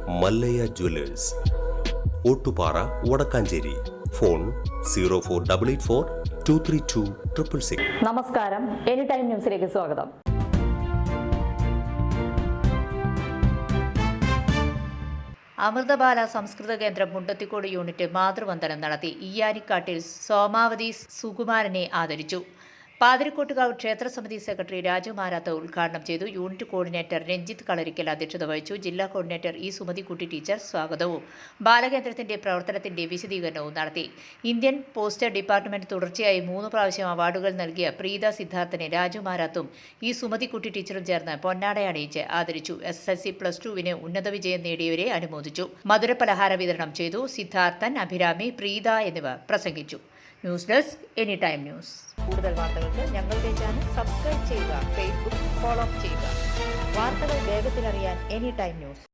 Mallayya Jewellers, Ottupara, Vadakkanchery. Phone 04884232666. നമസ്കാരം, any time ന്യൂസിലേക്ക് സ്വാഗതം. അമൃതബാല സംസ്കൃത കേന്ദ്രം മുണ്ടത്തിക്കോട് യൂണിറ്റ് മാതൃവന്ദനം നടത്തി. ഈയാനിക്കാട്ടിൽ സോമാവതി സുകുമാരനെ ആദരിച്ചു. പാതിരിക്കോട്ടുകാവ് ക്ഷേത്രസമിതി സെക്രട്ടറി രാജു മാരാത്ത് ഉദ്ഘാടനം ചെയ്തു. യൂണിറ്റ് കോർഡിനേറ്റർ രഞ്ജിത്ത് കളരിക്കൽ അധ്യക്ഷത വഹിച്ചു. ജില്ലാ കോർഡിനേറ്റർ ഇ സുമതിക്കുട്ടി ടീച്ചർ സ്വാഗതവും ബാലകേന്ദ്രത്തിന്റെ പ്രവർത്തനത്തിന്റെ വിശദീകരണവും നടത്തി. ഇന്ത്യൻ പോസ്റ്റൽ ഡിപ്പാർട്ട്മെന്റ് തുടർച്ചയായി 3 പ്രാവശ്യം അവാർഡുകൾ നൽകിയ പ്രീത സിദ്ധാർത്ഥനെ രാജു മാരാത്തും ഇ സുമതിക്കുട്ടി ടീച്ചറും ചേർന്ന് പൊന്നാടയണിയിച്ച് ആദരിച്ചു. SSLC +2 ഉന്നത വിജയം നേടിയവരെ അനുമോദിച്ചു. മധുരപലഹാര വിതരണം ചെയ്തു. സിദ്ധാർത്ഥൻ, അഭിരാമി, പ്രീത എന്നിവർ പ്രസംഗിച്ചു. News desk, any time news. കൂടുതൽ വാർത്തകൾക്ക് ഞങ്ങളുടെ ചാനൽ സബ്സ്ക്രൈബ് ചെയ്യുക, ഫേസ്ബുക്ക് ഫോളോ ചെയ്യുക. വാർത്തകൾ വേഗത്തിലറിയാൻ എനി ടൈം ന്യൂസ്.